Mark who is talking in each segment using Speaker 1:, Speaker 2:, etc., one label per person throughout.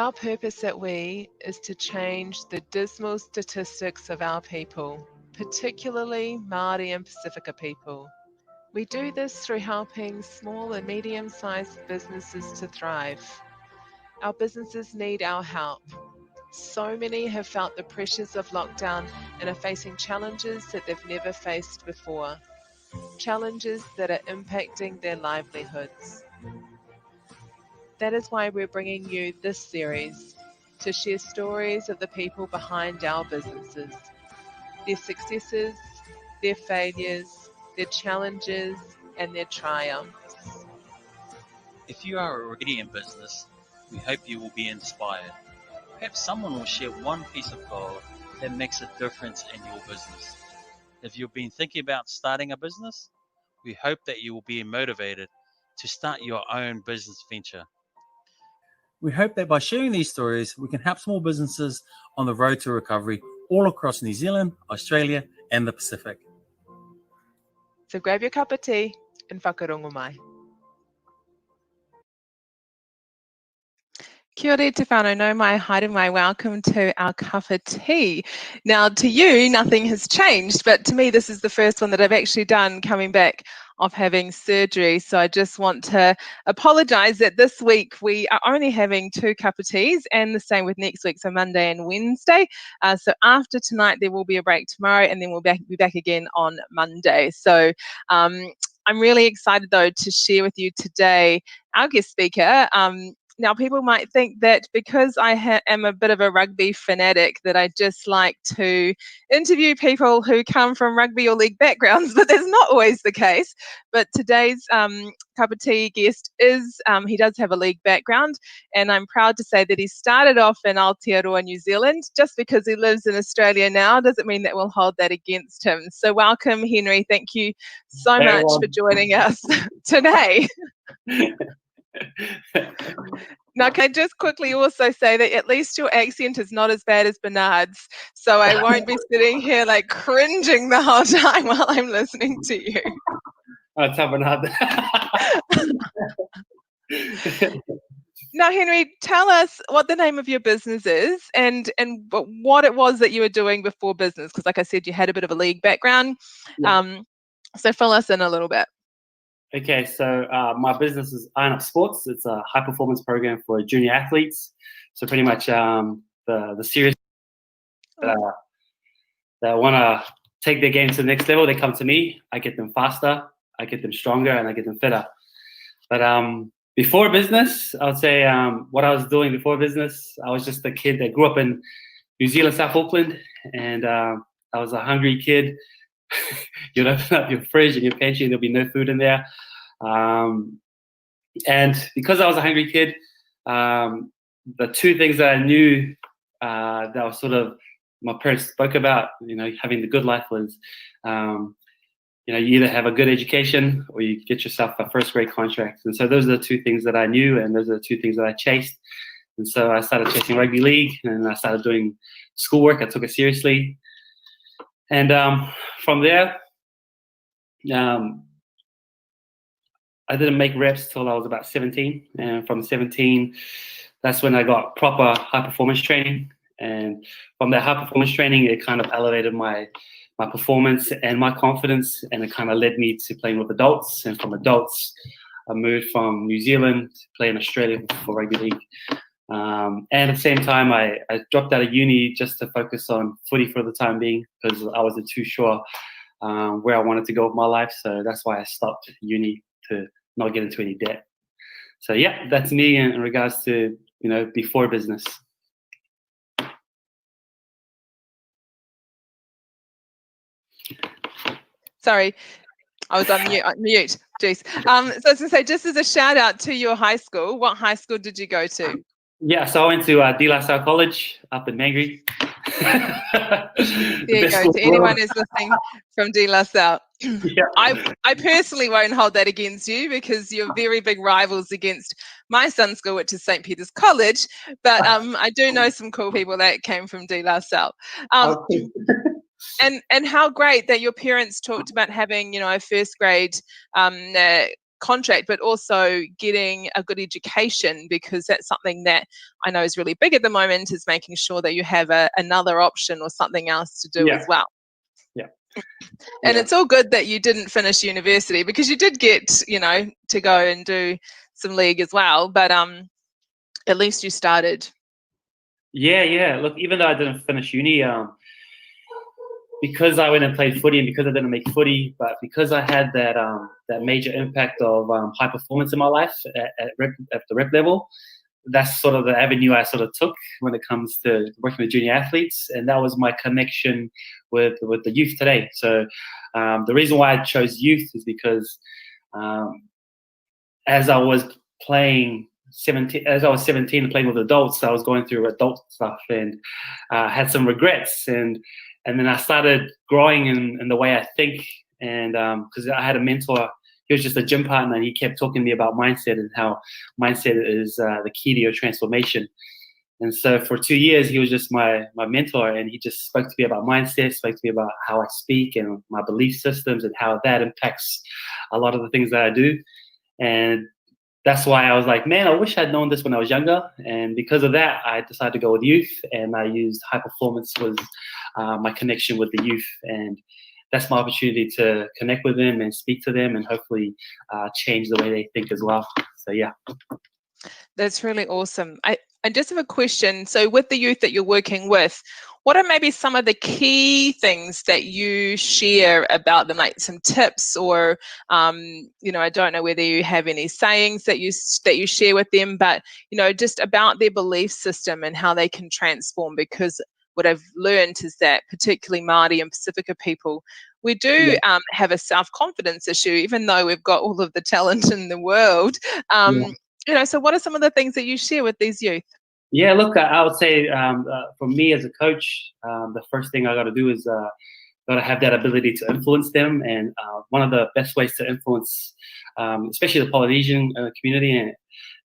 Speaker 1: Our purpose at WE is to change the dismal statistics of our people, particularly Māori and Pacifica people. We do this through helping small and medium-sized businesses to thrive. Our businesses need our help. So many have felt the pressures of lockdown and are facing challenges that they've never faced before. Challenges that are impacting their livelihoods. That is why we're bringing you this series to share stories of the people behind our businesses, their successes, their failures, their challenges, and their triumphs.
Speaker 2: If you are already in business, we hope you will be inspired. Perhaps someone will share one piece of gold that makes a difference in your business. If you've been thinking about starting a business, we hope that you will be motivated to start your own business venture.
Speaker 3: We hope that by sharing these stories, we can help small businesses on the road to recovery all across New Zealand, Australia, and the Pacific.
Speaker 1: So grab your cup of tea and whakarongo mai. Kia ora te whānau nau mai, haere mai, welcome to our cup of tea. Now to you, nothing has changed, but to me this is the first one that I've actually done coming back of having surgery. So I just want to apologise that this week we are only having 2 cup of teas, and the same with next week, so Monday and Wednesday. So after tonight there will be a break tomorrow, and then we'll be back again on Monday. So I'm really excited though to share with you today our guest speaker. Now, people might think that because I am a bit of a rugby fanatic that I just like to interview people who come from rugby or league backgrounds, but that's not always the case. But today's cup of tea guest he does have a league background, and I'm proud to say that he started off in Aotearoa, New Zealand. Just because he lives in Australia now doesn't mean that we'll hold that against him. So welcome, Henry. Thank you so much for joining us today. Now, can I just quickly also say that at least your accent is not as bad as Bernard's, so I won't be sitting here like cringing the whole time while I'm listening to you.
Speaker 4: That's how Bernard.
Speaker 1: Now, Henry, tell us what the name of your business is and what it was that you were doing before business, because like I said, you had a bit of a league background. Yeah. So fill us in a little bit.
Speaker 4: Okay, so my business is Iron Up Sports. It's a high performance program for junior athletes. So pretty much the serious that want to take their game to the next level, they come to me. I get them faster, I get them stronger, and I get them fitter. But before business, I would say what I was doing before business, I was just a kid that grew up in New Zealand, South Auckland, and I was a hungry kid. You'd open up your fridge and your pantry and there'll be no food in there. And because I was a hungry kid, the 2 things that I knew that was sort of my parents spoke about, having the good life was, you either have a good education or you get yourself a first grade contract. And so those are the 2 things that I knew, and those are the 2 things that I chased. And so I started chasing rugby league, and I started doing schoolwork. I took it seriously. And from there, I didn't make reps till I was about 17. And from 17, that's when I got proper high performance training. And from that high performance training, it kind of elevated my performance and my confidence. And it kind of led me to playing with adults. And from adults, I moved from New Zealand to play in Australia for rugby league. And at the same time, I dropped out of uni just to focus on footy for the time being, because I wasn't too sure where I wanted to go with my life. So that's why I stopped uni, to not get into any debt. So yeah, that's me in regards to, before business.
Speaker 1: Sorry, I was on mute. Jeez. So I was going to say, just as a shout out to your high school, what high school did you go to?
Speaker 4: Yeah, so I went to De La Salle College up in Mangere.
Speaker 1: There you go. To anyone who's listening from De La Salle. Yeah. I personally won't hold that against you, because you're very big rivals against my son's school, which is St. Peter's College. But I do know some cool people that came from De La Salle. And how great that your parents talked about having, a first grade contract, but also getting a good education, because that's something that I know is really big at the moment, is making sure that you have another option or something else to do as well.
Speaker 4: Yeah.
Speaker 1: And it's all good that you didn't finish university, because you did get, to go and do some league as well, but at least you started.
Speaker 4: Yeah. Look, even though I didn't finish uni, because I went and played footy, and because I didn't make footy, but because I had that major impact of high performance in my life at the rep level, that's sort of the avenue I sort of took when it comes to working with junior athletes, and that was my connection with the youth today. So the reason why I chose youth is because as I was 17 and playing with adults, I was going through adult stuff and had some regrets, and then I started growing in the way I think, and because I had a mentor. He was just a gym partner, and he kept talking to me about mindset and how mindset is the key to your transformation. And so for 2 years, he was just my mentor, and he just spoke to me about mindset, spoke to me about how I speak and my belief systems and how that impacts a lot of the things that I do. And that's why I was like, man, I wish I'd known this when I was younger. And because of that, I decided to go with youth, and I used high performance was my connection with the youth. And that's my opportunity to connect with them and speak to them, and hopefully change the way they think as well. So yeah.
Speaker 1: That's really awesome. I just have a question. So with the youth that you're working with, what are maybe some of the key things that you share about them, like some tips, or I don't know whether you have any sayings that you share with them, but just about their belief system and how they can transform. Because what I've learned is that particularly Māori and Pacifica people, we do have a self-confidence issue, even though we've got all of the talent in the world. So what are some of the things that you share with these youth?
Speaker 4: Yeah, look, I would say for me as a coach, the first thing I got to do is got to have that ability to influence them. And one of the best ways to influence, especially the Polynesian community,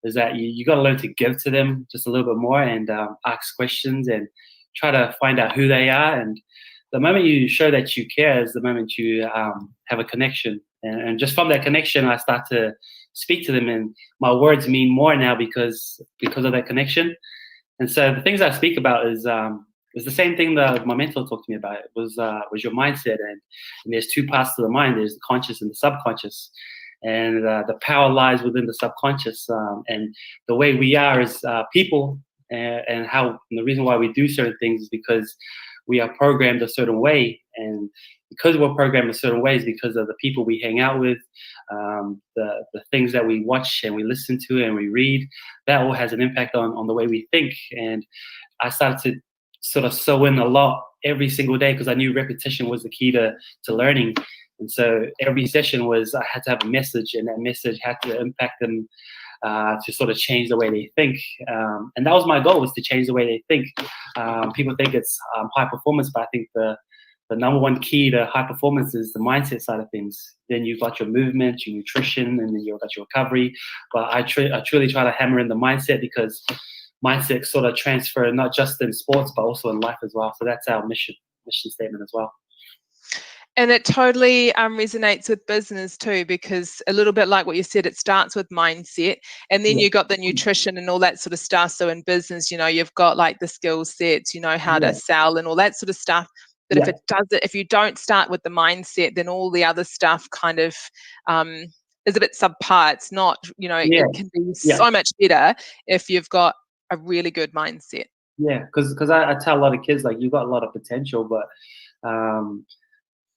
Speaker 4: is that you got to learn to give to them just a little bit more, and ask questions and try to find out who they are. And the moment you show that you care is the moment you have a connection. And just from that connection, I start to speak to them, and my words mean more now because of that connection. And so the things I speak about is the same thing that my mentor talked to me about. It was your mindset, and there's two parts to the mind. There's the conscious and the subconscious, and the power lies within the subconscious. And the way we are as people, and the reason why we do certain things is because we are programmed a certain way, and because we're programmed a certain way is because of the people we hang out with, the things that we watch and we listen to and we read. That all has an impact on the way we think. And I started to sort of sew in a lot every single day, because I knew repetition was the key to learning. And so every session I had to have a message, and that message had to impact them to sort of change the way they think. And that was my goal, was to change the way they think. People think it's high performance, but I think the number one key to high performance is the mindset side of things. Then you've got your movement, your nutrition, and then you've got your recovery. But I truly try to hammer in the mindset, because mindset sort of transfer not just in sports, but also in life as well. So that's our mission statement as well.
Speaker 1: And it totally resonates with business too, because a little bit like what you said, it starts with mindset, and then you got the nutrition and all that sort of stuff. So in business, you've got like the skill sets, how to sell and all that sort of stuff. But if you don't start with the mindset, then all the other stuff kind of is a bit subpar. It's not, it can be so much better if you've got a really good mindset.
Speaker 4: Yeah, because I tell a lot of kids, like, you've got a lot of potential, but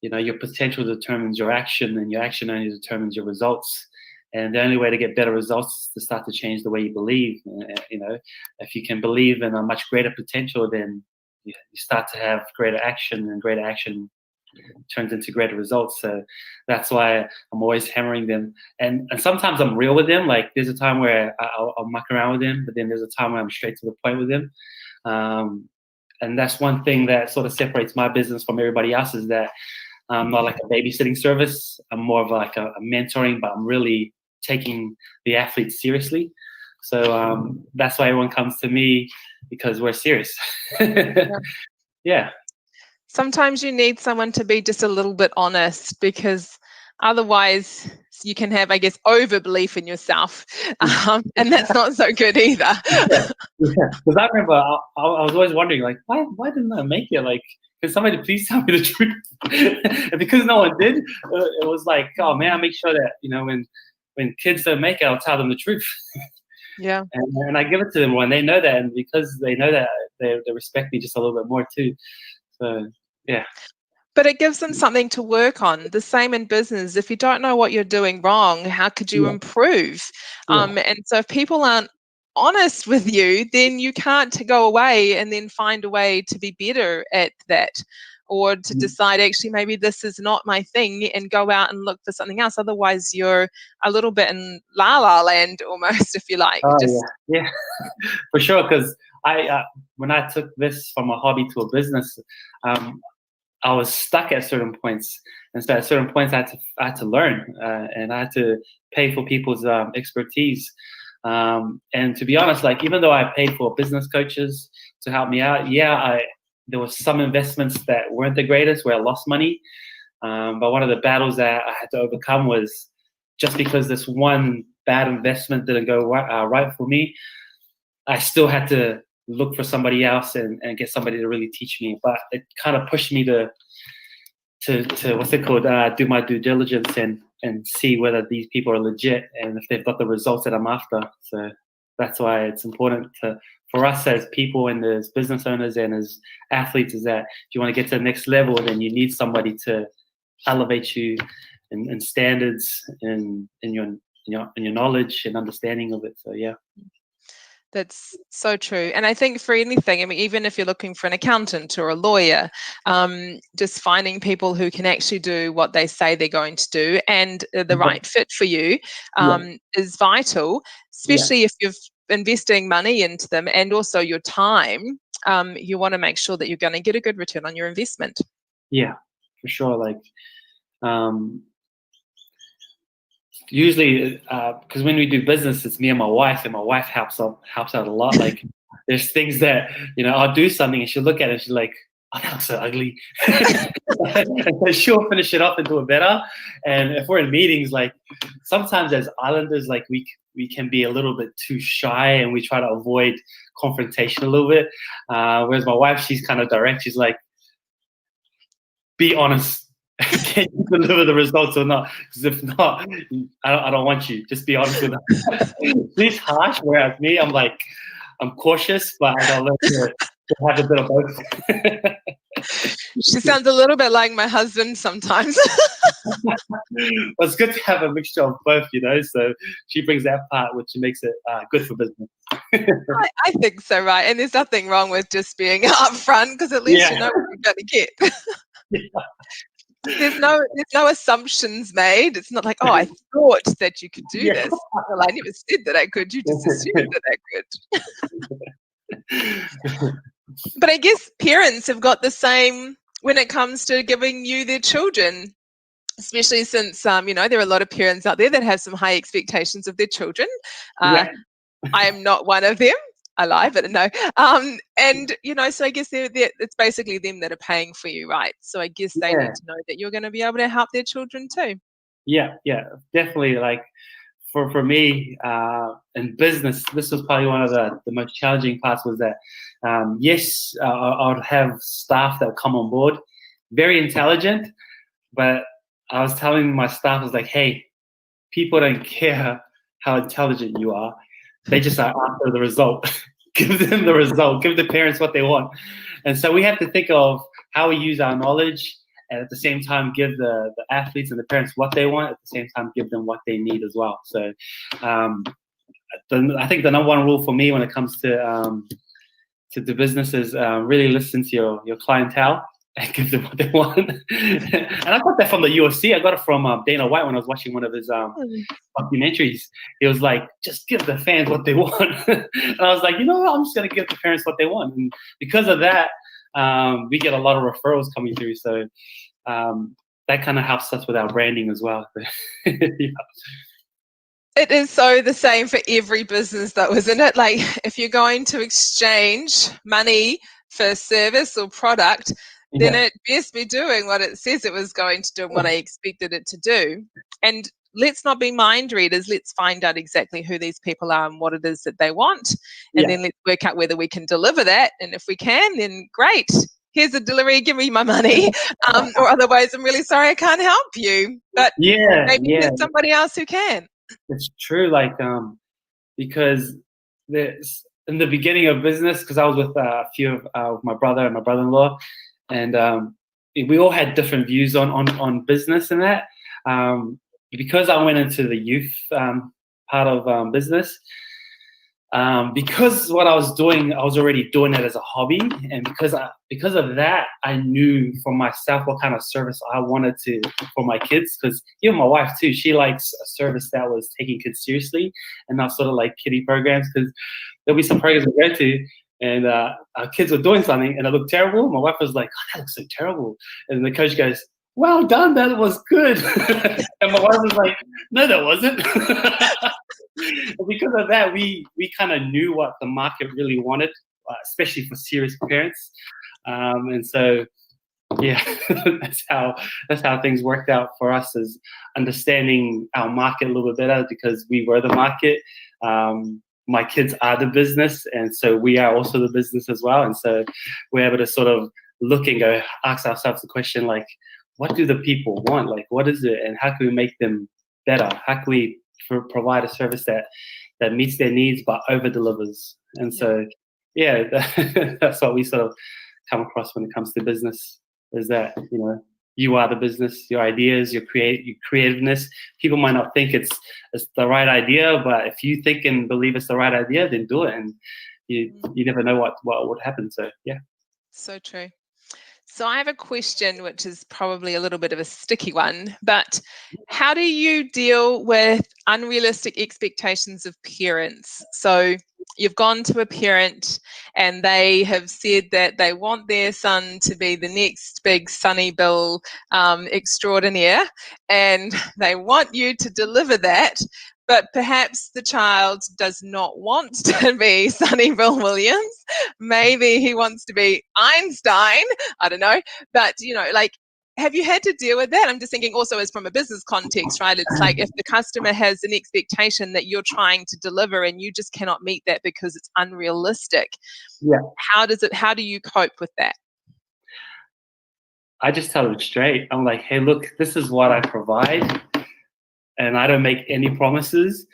Speaker 4: your potential determines your action, and your action only determines your results. And the only way to get better results is to start to change the way you believe. If you can believe in a much greater potential, then you start to have greater action, and greater action turns into greater results. So that's why I'm always hammering them. And sometimes I'm real with them. Like, there's a time where I'll muck around with them, but then there's a time where I'm straight to the point with them. And that's one thing that sort of separates my business from everybody else, is that I'm not like a babysitting service. I'm more of like a mentoring, but I'm really taking the athletes seriously. So that's why everyone comes to me, because we're serious. Yeah.
Speaker 1: Sometimes you need someone to be just a little bit honest, because Otherwise, you can have, I guess, over belief in yourself, and that's not so good either.
Speaker 4: Yeah, because I remember I was always wondering, like, why didn't I make it? Like, can somebody please tell me the truth? And because no one did, it was like, oh man, I make sure that, you know, when kids don't make it, I'll tell them the truth.
Speaker 1: Yeah.
Speaker 4: And I give it to them when they know that, and because they know that, they respect me just a little bit more too. So yeah.
Speaker 1: But it gives them something to work on. The same in business. If you don't know what you're doing wrong, how could you improve? And so if people aren't honest with you, then you can't go away and then find a way to be better at that, or to decide, actually, maybe this is not my thing, and go out and look for something else. Otherwise, you're a little bit in la land almost, if you like.
Speaker 4: Yeah, for sure. Because when I took this from a hobby to a business, I was stuck at certain points, and so at certain points I had to learn, and I had to pay for people's expertise. And to be honest, like, even though I paid for business coaches to help me out, there was some investments that weren't the greatest, where I lost money. But one of the battles that I had to overcome was, just because this one bad investment didn't go right for me, I still had to look for somebody else and get somebody to really teach me. But it kind of pushed me to what's it called, do my due diligence and see whether these people are legit and if they've got the results that I'm after. So that's why it's important for us as people and as business owners and as athletes, is that if you want to get to the next level, then you need somebody to elevate you in standards and in your knowledge and understanding of it. So yeah.
Speaker 1: That's so true. And I think for anything, I mean, even if you're looking for an accountant or a lawyer, just finding people who can actually do what they say they're going to do and the right fit for you is vital, especially if you're investing money into them and also your time. You want to make sure that you're going to get a good return on your investment. Yeah,
Speaker 4: for sure. Like, usually, because when we do business, it's me and my wife helps out a lot. Like, there's things that, you know, I'll do something and she'll look at it and she's like, oh, that looks so ugly. And so she'll finish it off and do it better. And if we're in meetings, like, sometimes as islanders, like, we can be a little bit too shy and we try to avoid confrontation a little bit. Whereas my wife, she's kind of direct. She's like, be honest. Can you deliver the results or not? Because if not, I don't want you. Just be honest with us. She's harsh, whereas me, I'm like, I'm cautious, but I gotta learn to have a bit of both.
Speaker 1: She sounds a little bit like my husband sometimes.
Speaker 4: Well, it's good to have a mixture of both, you know. So she brings that part, which makes it good for business.
Speaker 1: I think so, right? And there's nothing wrong with just being upfront, because at least you know what you're going to get. There's no assumptions made. It's not like, oh, I thought that you could do this. Well, I never said that I could. You just assumed that I could. But I guess parents have got the same when it comes to giving you their children, especially since, you know, there are a lot of parents out there that have some high expectations of their children. I am not one of them. I lie, but no. And, you know, so I guess it's basically them that are paying for you, right? So I guess they need to know that you're going to be able to help their children too. Yeah, definitely. Like, for me, in business, this was probably one of the most challenging parts, was that, yes, I would have staff that would come on board, very intelligent, but I was telling my staff, I was like, hey, people don't care how intelligent you are. They just are after the result. Give them the result. Give the parents what they want. And so we have to think of how we use our knowledge, and at the same time give the athletes and the parents what they want, at the same time give them what they need as well. So I think the number one rule for me when it comes to the business is really listen to your clientele and give them what they want. And I got that from the UFC. I got it from Dana White when I was watching one of his documentaries. He was like, just give the fans what they want. And I was like, you know what? I'm just going to give the parents what they want. And because of that, we get a lot of referrals coming through. So that kind of helps us with our branding as well. Yeah. It is so the same for every business though, isn't it? Like, if you're going to exchange money for service or product, then it best be doing what it says it was going to do and what I expected it to do. And let's not be mind readers. Let's find out exactly who these people are and what it is that they want. And then let's work out whether we can deliver that. And if we can, then great. Here's a delivery, give me my money. Or otherwise, I'm really sorry, I can't help you. But maybe there's somebody else who can.
Speaker 4: It's true, like, because there's, in the beginning of business, because I was with a few of my brother and my brother-in-law, and we all had different views on business and that. Because I went into the youth part of business, because what I was doing, I was already doing it as a hobby, and because of that, I knew for myself what kind of service I wanted for my kids. Because even my wife too, she likes a service that was taking kids seriously, and not sort of like kiddie programs. Because there'll be some programs we go to, and our kids were doing something, and it looked terrible. My wife was like, "Oh, that looks so terrible," and the coach goes, "Well done, that was good." And my wife was like, "No, that wasn't." Because of that, we kind of knew what the market really wanted, especially for serious parents. And so, yeah, that's how things worked out for us, is understanding our market a little bit better, because we were the market. My kids are the business, and so we are also the business as well. And so we're able to sort of look and go, ask ourselves the question, like, what do the people want? Like, what is it, and how can we make them better? How can we provide a service that meets their needs but over delivers? And so, yeah, that's what we sort of come across when it comes to business, is that, you know, you are the business, your ideas, your creativeness. People might not think it's the right idea, but if you think and believe it's the right idea, then do it, and you never know what would happen. So yeah.
Speaker 1: So true. So I have a question, which is probably a little bit of a sticky one, but how do you deal with unrealistic expectations of parents? So you've gone to a parent and they have said that they want their son to be the next big Sunny Bill extraordinaire, and they want you to deliver that. But perhaps the child does not want to be Sonny Bill Williams. Maybe he wants to be Einstein. I don't know. But, you know, like, have you had to deal with that? I'm just thinking also as from a business context, right? It's like if the customer has an expectation that you're trying to deliver and you just cannot meet that because it's unrealistic.
Speaker 4: Yeah.
Speaker 1: How do you cope with that?
Speaker 4: I just tell them straight. I'm like, hey, look, this is what I provide, and I don't make any promises,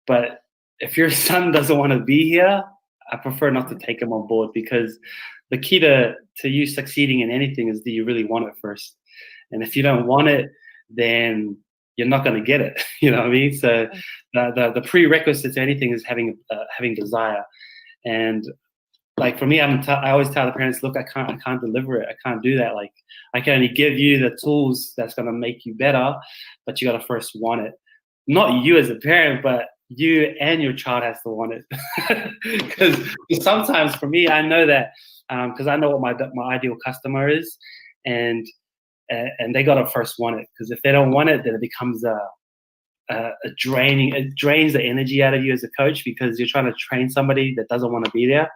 Speaker 4: but if your son doesn't want to be here, I prefer not to take him on board, because the key to you succeeding in anything is, do you really want it first? And if you don't want it, then you're not going to get it. You know what I mean? So the prerequisite to anything is having desire. And like for me, I always tell the parents, look, I can't deliver it. I can't do that. Like, I can only give you the tools that's going to make you better, but you got to first want it. Not you as a parent, but you and your child has to want it. Because sometimes for me, I know that, because I know what my ideal customer is, and they got to first want it. Because if they don't want it, then it becomes draining. It drains the energy out of you as a coach, because you're trying to train somebody that doesn't want to be there.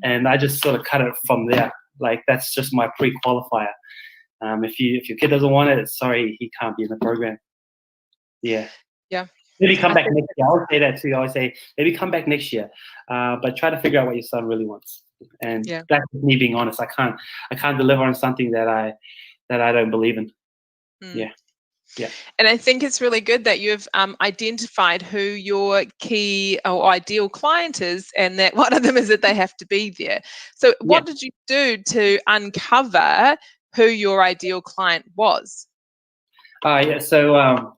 Speaker 4: And I just sort of cut it from there. Like, that's just my pre-qualifier. If your kid doesn't want it, sorry, he can't be in the program. Yeah.
Speaker 1: Yeah.
Speaker 4: Maybe come back next year. I always say that too. I always say, maybe come back next year, but try to figure out what your son really wants. And that's me being honest. I can't deliver on something that I don't believe in. Yeah. Yeah.
Speaker 1: And I think it's really good that you've identified who your key or ideal client is, and that one of them is that they have to be there. So what did you do to uncover who your ideal client was?
Speaker 4: So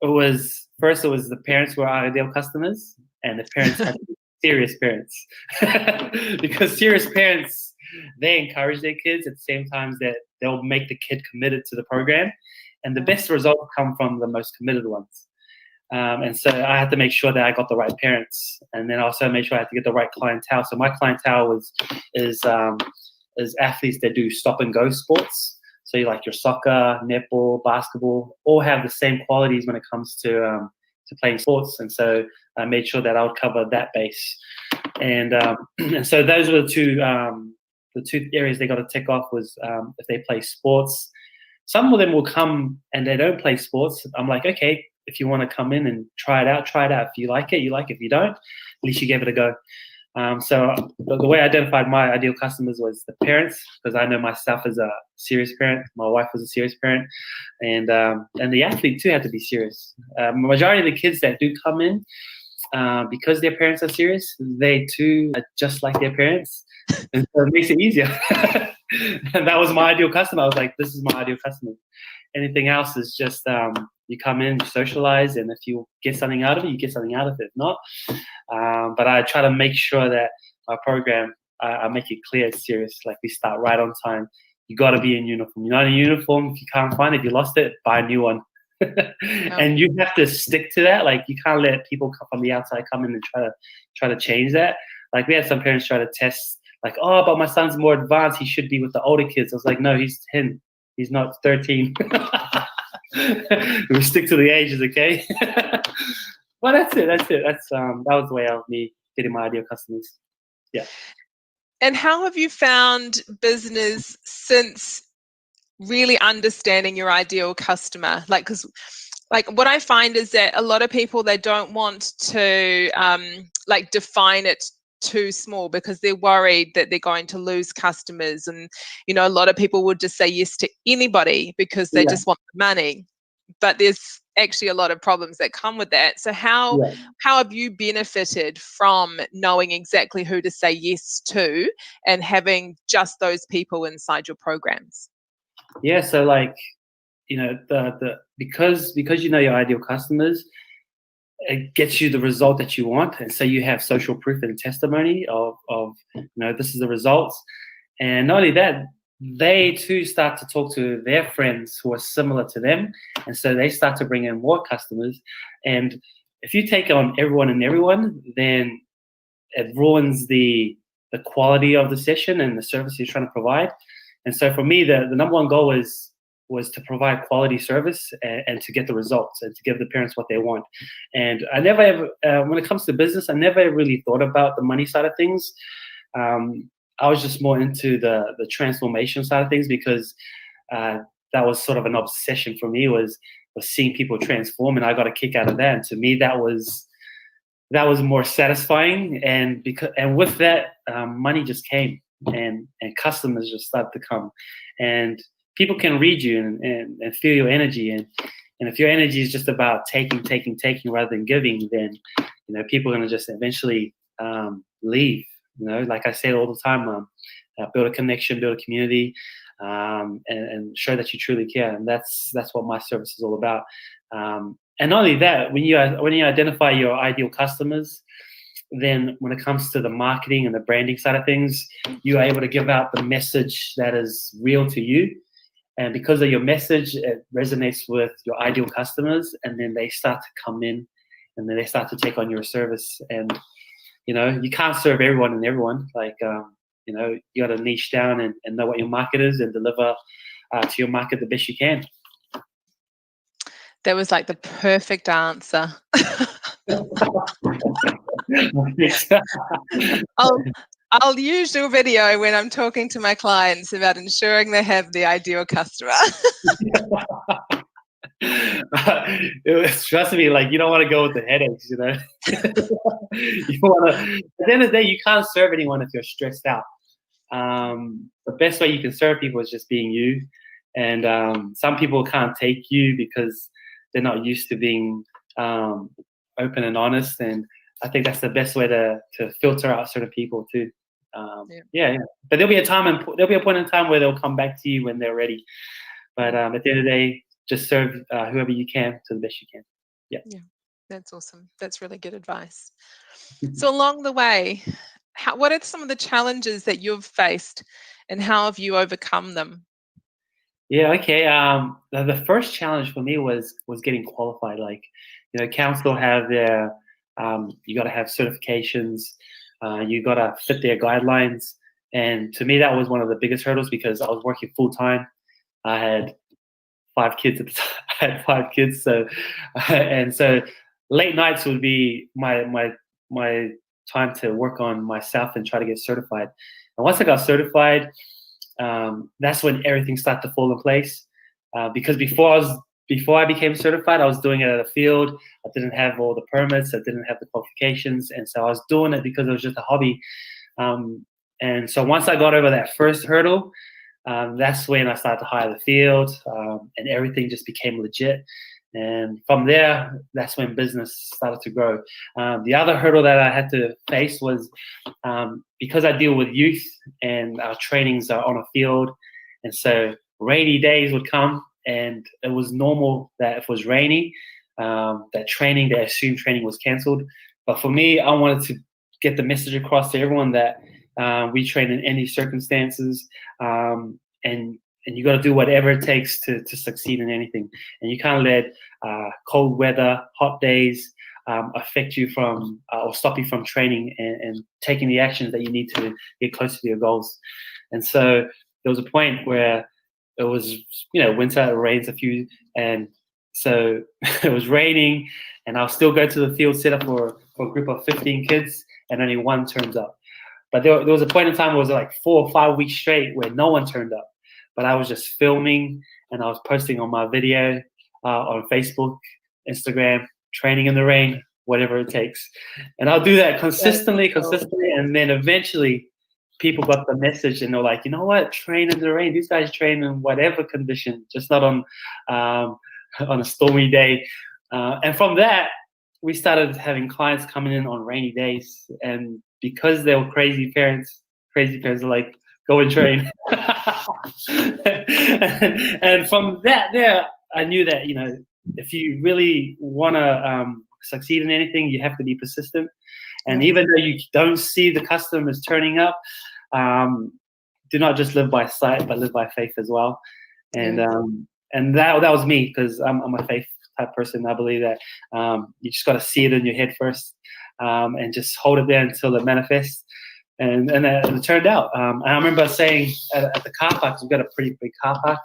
Speaker 4: it was the parents who were our ideal customers, and the parents had to be serious parents. Because serious parents, they encourage their kids at the same time that they'll make the kid committed to the program. And the best results come from the most committed ones. And so I had to make sure that I got the right parents, and then also make sure I had to get the right clientele. So my clientele is athletes that do stop and go sports. So you like your soccer, netball, basketball, all have the same qualities when it comes to playing sports. And so I made sure that I would cover that base. And so those were the the two areas they got to tick off was if they play sports. Some of them will come and they don't play sports. I'm like, okay, if you want to come in and try it out, try it out. If you like it, you like it. If you don't, at least you gave it a go. So the way I identified my ideal customers was the parents, because I know myself as a serious parent. My wife was a serious parent, and the athlete too had to be serious. Majority of the kids that do come in, because their parents are serious, they too are just like their parents, and so it makes it easier. And that was my ideal customer. I was like, this is my ideal customer. Anything else is just you come in, you socialize, and if you get something out of it, you get something out of it. If not, but I try to make sure that my program, I make it clear it's serious. Like, we start right on time. You got to be in uniform. You're not in uniform. If you can't find it, if you lost it, buy a new one. And you have to stick to that. Like, you can't let people come from the outside come in and try to change that. Like, we had some parents try to test, like, oh, but my son's more advanced. He should be with the older kids. I was like, no, he's 10. He's not 13. We stick to the ages, okay? Well, that's it. That was the way of me getting my ideal customers. Yeah.
Speaker 1: And how have you found business since really understanding your ideal customer? Like, because like what I find is that a lot of people, they don't want to like define it too small because they're worried that they're going to lose customers. And, you know, a lot of people would just say yes to anybody because they just want the money. But there's actually a lot of problems that come with that. So how have you benefited from knowing exactly who to say yes to and having just those people inside your programs?
Speaker 4: Yeah, so like, you know, because you know your ideal customers, it gets you the result that you want. And so you have social proof and testimony of you know, this is the results. And not only that, they too start to talk to their friends who are similar to them, and so they start to bring in more customers. And if you take on everyone, then it ruins the quality of the session and the service you're trying to provide. And so for me, the number one goal was to provide quality service and to get the results and to give the parents what they want. And I never ever, when it comes to business, I never really thought about the money side of things. I was just more into the transformation side of things, because that was sort of an obsession for me, was seeing people transform, and I got a kick out of that. And to me, that was more satisfying. And with that, money just came, and customers just started to come, and people can read you and feel your energy. And if your energy is just about taking rather than giving, then, you know, people are going to just eventually leave. You know, like I say all the time, build a connection, build a community, and show that you truly care. And that's what my service is all about. And not only that, when you identify your ideal customers, then when it comes to the marketing and the branding side of things, you are able to give out the message that is real to you. And because of your message, it resonates with your ideal customers, and then they start to come in, and then they start to take on your service. And, you know, you can't serve everyone and everyone. Like, you know, you got to niche down and know what your market is and deliver to your market the best you can.
Speaker 1: That was like the perfect answer. I'll use your video when I'm talking to my clients about ensuring they have the ideal customer.
Speaker 4: Trust me, like, you don't want to go with the headaches, you know. You want to. At the end of the day, you can't serve anyone if you're stressed out. The best way you can serve people is just being you. And some people can't take you because they're not used to being open and honest. And I think that's the best way to filter out certain people too. Yeah. But there'll be a point in time where they'll come back to you when they're ready. But at the end of the day, just serve whoever you can to the best you can. Yeah.
Speaker 1: That's awesome. That's really good advice. So along the way, what are some of the challenges that you've faced, and how have you overcome them?
Speaker 4: Yeah. Okay. The first challenge for me was getting qualified. Like, you know, council have their you got to have certifications. You got to fit their guidelines. And to me, that was one of the biggest hurdles, because I was working full time. I had 5 kids at the time. I had 5 kids. So, and so late nights would be my time to work on myself and try to get certified. And once I got certified, that's when everything started to fall in place. Because before I became certified, I was doing it at a field. I didn't have all the permits. I didn't have the qualifications. And so I was doing it because it was just a hobby. And so once I got over that first hurdle, that's when I started to hire the field, and everything just became legit. And from there, that's when business started to grow. The other hurdle that I had to face was because I deal with youth and our trainings are on a field. And so rainy days would come, and it was normal that if it was rainy, that assumed training was canceled. But for me, I wanted to get the message across to everyone that we train in any circumstances, and you got to do whatever it takes to succeed in anything. And you can't let cold weather, hot days affect you from or stop you from training and taking the actions that you need to get closer to your goals. And so there was a point where it was, winter, it rains a few, and so it was raining, and I'll still go to the field set up for a group of 15 kids, and only one turns up. But there was a point in time where it was like 4 or 5 weeks straight where no one turned up. But I was just filming, and I was posting on my video on Facebook, Instagram, training in the rain, whatever it takes. And I'll do that consistently, and then eventually people got the message, and they're like, you know what, train in the rain. These guys train in whatever condition, just not on a stormy day. And from that, we started having clients coming in on rainy days, and because they were crazy parents are like, go and train. And from that there, I knew that, if you really want to succeed in anything, you have to be persistent. And even though you don't see the customers turning up, do not just live by sight, but live by faith as well. And that was me, because I'm a faith type person. I believe that you just got to see it in your head first, and just hold it there until it manifests. And it turned out. And I remember saying at the car park, we've got a pretty big car park,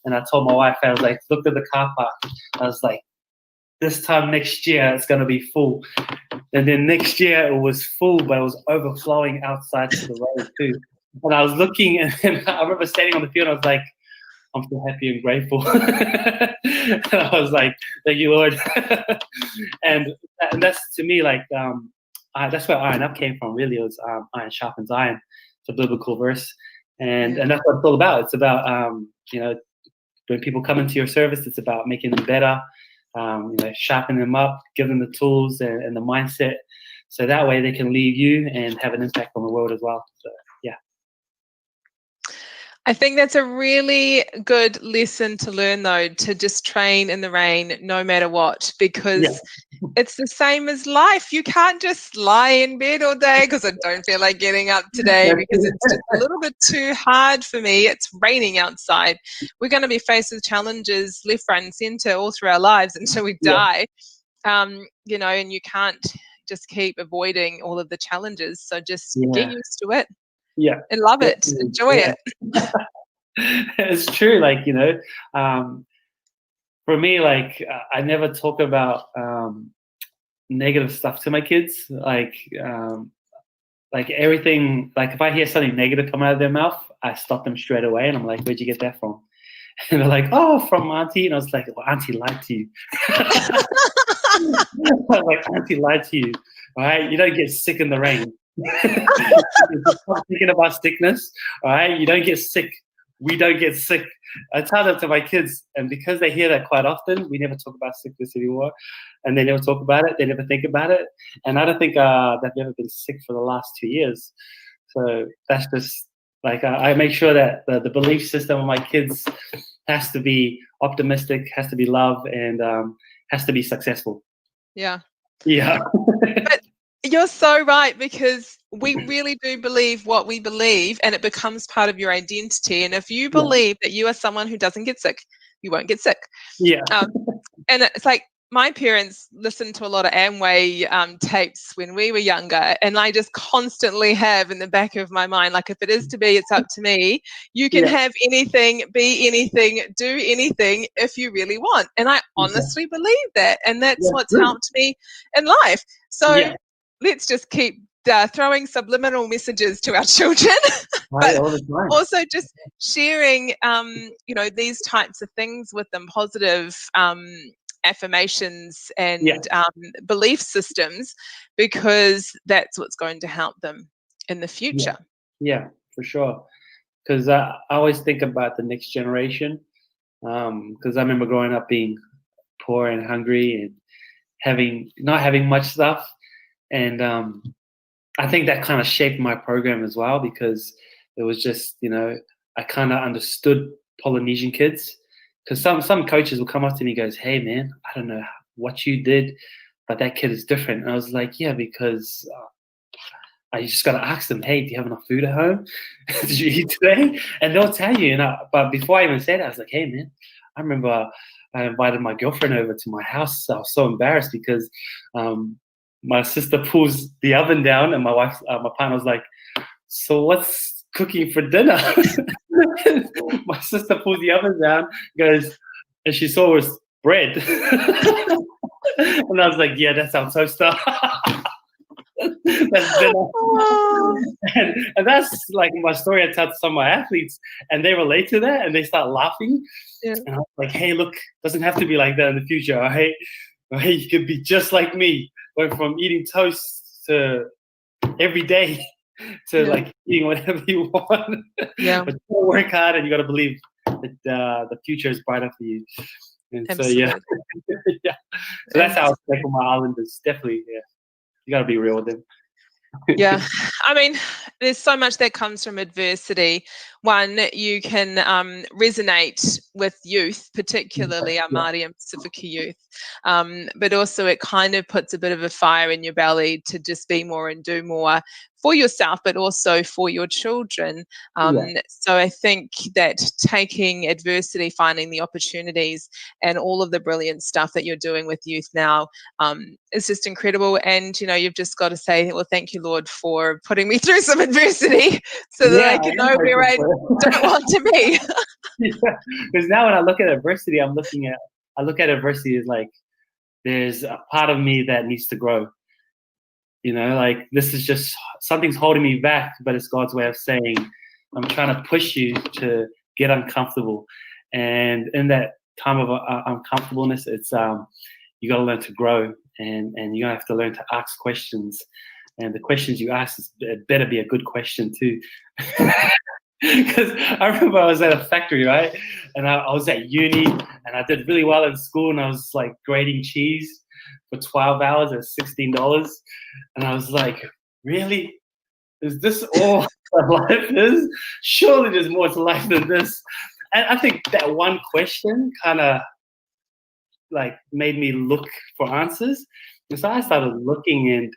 Speaker 4: and I told my wife, I was like, look at the car park. I was like, this time next year, it's going to be full. And then next year, it was full, but it was overflowing outside to the road too. And I was looking, and I remember standing on the field, I was like, I'm so happy and grateful. And I was like, thank you, Lord. and that's, to me, like, that's where Iron Up came from, really. It was iron sharpens iron. It's a biblical verse. And that's what it's all about. It's about, when people come into your service, it's about making them better, sharpening them up, giving them the tools and the mindset, so that way they can leave you and have an impact on the world as well. So, yeah.
Speaker 1: I think that's a really good lesson to learn, though, to just train in the rain no matter what, because it's the same as life. You can't just lie in bed all day because I don't feel like getting up today because it's just a little bit too hard for me. It's raining outside. We're going to be faced with challenges left, right, and centre all through our lives until we die. And you can't just keep avoiding all of the challenges. So just get used to it.
Speaker 4: Yeah.
Speaker 1: And love it. Enjoy it.
Speaker 4: It's true. Like, for me, like, I never talk about negative stuff to my kids. Like everything, like if I hear something negative come out of their mouth, I stop them straight away. And I'm like, where'd you get that from? And they're like, oh, from Auntie. And I was like, well, Auntie lied to you. I was like, Auntie lied to you. All right. You don't get sick in the rain. Stop thinking about sickness. All right, you don't get sick. We don't get sick. I tell that to my kids, and because they hear that quite often, we never talk about sickness anymore, and they never talk about it. They never think about it, and I don't think they've never been sick for the last 2 years. So that's just like I make sure that the belief system of my kids has to be optimistic, has to be love, and has to be successful.
Speaker 1: Yeah.
Speaker 4: But
Speaker 1: you're so right, because we really do believe what we believe, and it becomes part of your identity. And if you believe that you are someone who doesn't get sick, you won't get sick.
Speaker 4: Yeah.
Speaker 1: And it's like, my parents listened to a lot of Amway tapes when we were younger, and I just constantly have in the back of my mind, like, if it is to be, it's up to me. You can have anything, be anything, do anything if you really want. And I honestly believe that, and that's what's helped me in life. So let's just keep throwing subliminal messages to our children,
Speaker 4: Right,
Speaker 1: but
Speaker 4: all the time.
Speaker 1: also just sharing, these types of things with them, positive affirmations and belief systems, because that's what's going to help them in the future.
Speaker 4: Yeah, for sure. Because I always think about the next generation. Because I remember growing up being poor and hungry and not having much stuff, and I think that kind of shaped my program as well, because it was just, I kind of understood Polynesian kids, because some coaches will come up to me and goes, "Hey man, I don't know what you did, but that kid is different." And I was like, "Yeah, because I just got to ask them, hey, do you have enough food at home? Did you eat today?" And they'll tell you. But before I even said that, I was like, "Hey man, I remember I invited my girlfriend over to my house. I was so embarrassed because my sister pulls the oven down, and my partner was like, 'So what's cooking for dinner?'" My sister pulls the oven down, goes, and she saw it was bread. And I was like, "Yeah, that sounds so stuff." That's dinner. And that's like my story I tell to some of my athletes, and they relate to that, and they start laughing.
Speaker 1: Yeah.
Speaker 4: And I'm like, "Hey, look, doesn't have to be like that in the future. All right, you could be just like me, going from eating toast to every day to like eating whatever you want."
Speaker 1: Yeah.
Speaker 4: But you gotta work hard, and you got to believe that the future is brighter for you. And
Speaker 1: Absolutely.
Speaker 4: so yeah. So that's how I tackle my islanders. Definitely, yeah. You got to be real with them.
Speaker 1: Yeah, I mean, there's so much that comes from adversity. One, you can resonate with youth, particularly our Māori and Pacifica youth, but also it kind of puts a bit of a fire in your belly to just be more and do more for yourself, but also for your children. So I think that taking adversity, finding the opportunities, and all of the brilliant stuff that you're doing with youth now is just incredible. And, you've just got to say, well, thank you, Lord, for putting me through some adversity so that I can know where I don't want to be.
Speaker 4: Because now when I look at adversity, I look at adversity as like, there's a part of me that needs to grow. Like this is just something's holding me back, but it's God's way of saying, I'm trying to push you to get uncomfortable. And in that time of uncomfortableness, it's you got to learn to grow, and you have to learn to ask questions. And the questions you ask it better be a good question too. Because I remember I was at a factory, right? And I was at uni, and I did really well in school, and I was like grading cheese for 12 hours at $16. And I was like, really? Is this all life is? Surely there's more to life than this. And I think that one question kind of like made me look for answers. And so I started looking,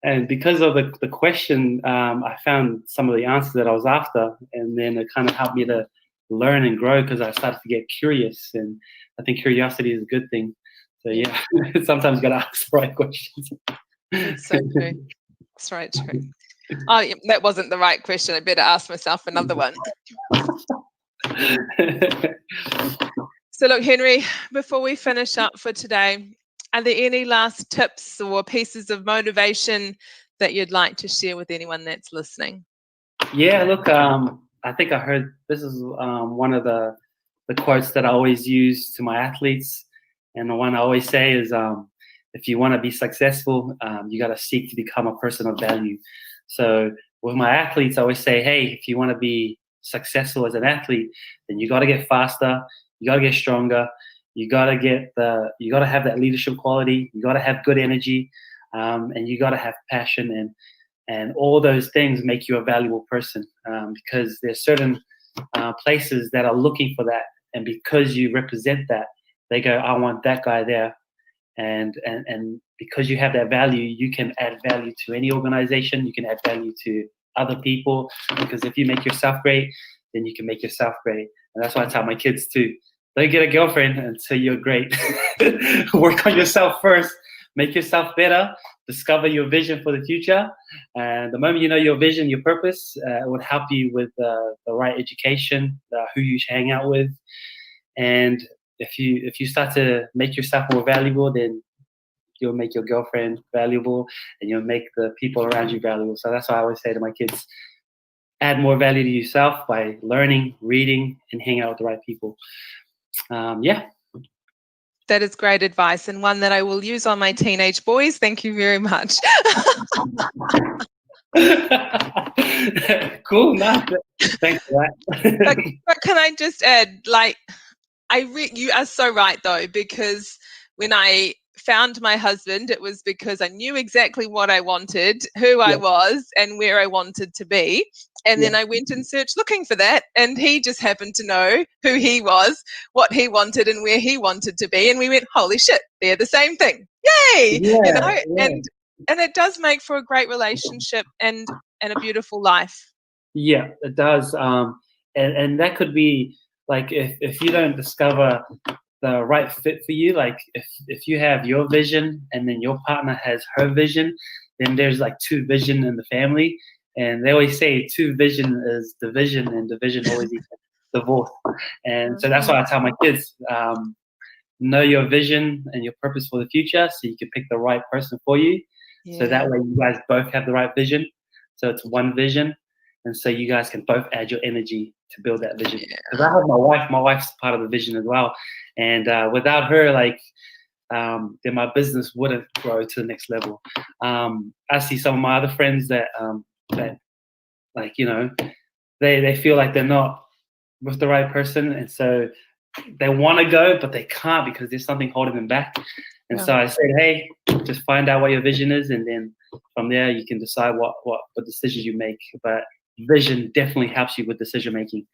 Speaker 4: and because of the question, I found some of the answers that I was after. And then it kind of helped me to learn and grow, because I started to get curious. And I think curiosity is a good thing. So yeah, sometimes you got to ask the right questions.
Speaker 1: That's so true. That's right, true. Oh, yeah, that wasn't the right question. I better ask myself another one. So look, Henry, before we finish up for today, are there any last tips or pieces of motivation that you'd like to share with anyone that's listening?
Speaker 4: Yeah, look, I think I heard this is one of the quotes that I always use to my athletes. And the one I always say is, if you want to be successful, you got to seek to become a person of value. So with my athletes, I always say, hey, if you want to be successful as an athlete, then you got to get faster, you got to get stronger, you got to have that leadership quality, you got to have good energy, and you got to have passion, and all those things make you a valuable person, because there's certain places that are looking for that, and because you represent that, they go, I want that guy there. And because you have that value, you can add value to any organization, you can add value to other people, because if you make yourself great, then you can make yourself great. And that's why I tell my kids too, don't get a girlfriend until you're great. Work on yourself first, make yourself better, discover your vision for the future. And the moment you know your vision, your purpose, it would help you with the right education, who you hang out with. And if you start to make yourself more valuable, then you'll make your girlfriend valuable, and you'll make the people around you valuable. So that's why I always say to my kids, add more value to yourself by learning, reading, and hanging out with the right people. Yeah.
Speaker 1: That is great advice, and one that I will use on my teenage boys. Thank you very much.
Speaker 4: Cool. Nice. Thanks for that.
Speaker 1: But can I just add, like, you are so right though, because when I found my husband, it was because I knew exactly what I wanted, who I was, and where I wanted to be. And then I went and searched looking for that, and he just happened to know who he was, what he wanted, and where he wanted to be. And we went, holy shit, they're the same thing. Yay! And it does make for a great relationship and a beautiful life.
Speaker 4: Yeah, it does. And that could be like if you don't discover the right fit for you, like if you have your vision and then your partner has her vision, then there's like two vision in the family. And they always say two vision is division, and division always equals divorce. And so that's why I tell my kids, know your vision and your purpose for the future, so you can pick the right person for you. So that way you guys both have the right vision. So it's one vision. And so you guys can both add your energy to build that vision. Because I have my wife's part of the vision as well. And without her, like, then my business wouldn't grow to the next level. I see some of my other friends that like, you know, they feel like they're not with the right person. And so they want to go, but they can't because there's something holding them back. And so I said, hey, just find out what your vision is. And then from there, you can decide what decisions you make. But vision definitely helps you with decision making.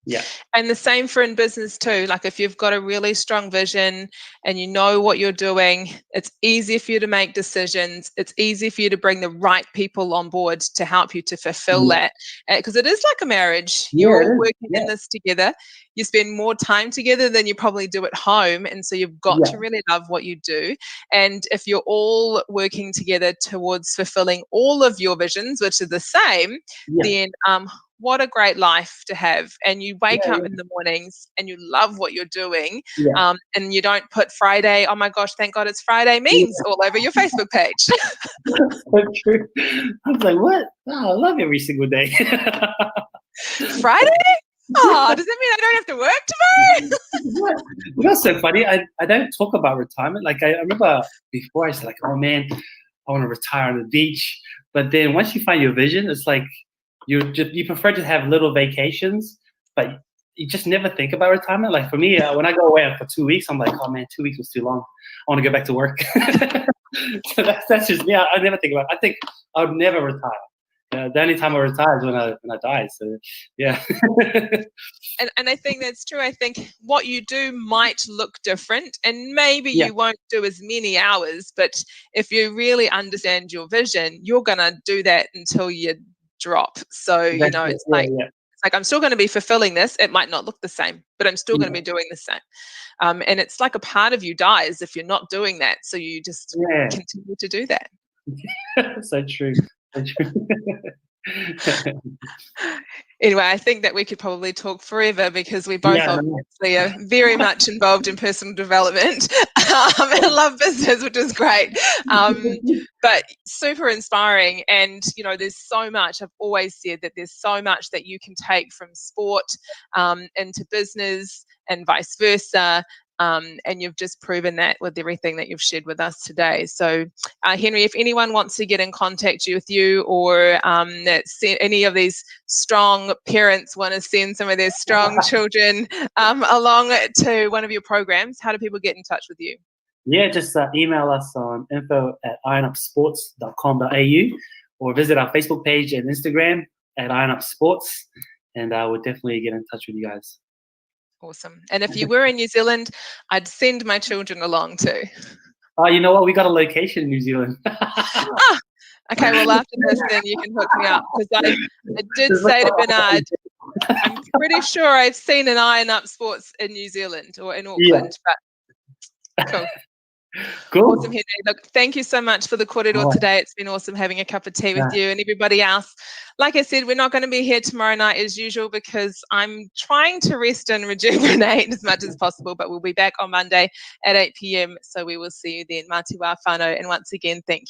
Speaker 4: Yeah.
Speaker 1: And the same for in business too. Like if you've got a really strong vision and you know what you're doing, it's easy for you to make decisions. It's easy for you to bring the right people on board to help you to fulfill that. Because it is like a marriage. You're all working in this together. You spend more time together than you probably do at home. And so you've got to really love what you do. And if you're all working together towards fulfilling all of your visions, which are the same, then what a great life to have. And you wake up in the mornings and you love what you're doing. And you don't put Friday, oh my gosh, thank God it's Friday memes all over your Facebook page.
Speaker 4: So true. I was like, what? Oh, I love every single day.
Speaker 1: Friday? Oh, does that mean I don't have to work tomorrow?
Speaker 4: You know, so funny. I don't talk about retirement. Like I remember before I was like, oh man, I want to retire on the beach. But then once you find your vision, it's like, you prefer to have little vacations, but you just never think about retirement. Like for me, when I go away for 2 weeks, I'm like, oh man, 2 weeks was too long. I want to go back to work. So that's just me. I never think about it. I think I would never retire. The only time I retire is when I die. So yeah.
Speaker 1: And I think that's true. I think what you do might look different, and maybe you won't do as many hours, but if you really understand your vision, you're gonna do that until you drop. So you know, it's like I'm still going to be fulfilling this. It might not look the same, but I'm still going to be doing the same. And it's like a part of you dies if you're not doing that. So you just continue to do that.
Speaker 4: So true. So true.
Speaker 1: Anyway, I think that we could probably talk forever because we both obviously are very much involved in personal development and love business, which is great. But super inspiring. And, you know, there's so much, I've always said that there's so much that you can take from sport into business and vice versa. And you've just proven that with everything that you've shared with us today. So, Henry, if anyone wants to get in contact with you, or any of these strong parents want to send some of their strong children along to one of your programs, how do people get in touch with you?
Speaker 4: Yeah, just email us on info@ironupsports.com.au, or visit our Facebook page and Instagram at ironupsports, and I would definitely get in touch with you guys.
Speaker 1: Awesome. And if you were in New Zealand, I'd send my children along too.
Speaker 4: Oh, you know what? We got a location in New Zealand.
Speaker 1: Okay, well, after this, then you can hook me up, because I did say to Bernard, I'm pretty sure I've seen an Iron Up Sports in New Zealand or in Auckland, but cool.
Speaker 4: Cool.
Speaker 1: Awesome, Henry. Look, thank you so much for the kōrero today. It's been awesome having a cup of tea with you and everybody else. Like I said, we're not going to be here tomorrow night as usual because I'm trying to rest and rejuvenate as much as possible, but we'll be back on Monday at 8 p.m. So we will see you then. Mā te wā whānau. And once again, thank you.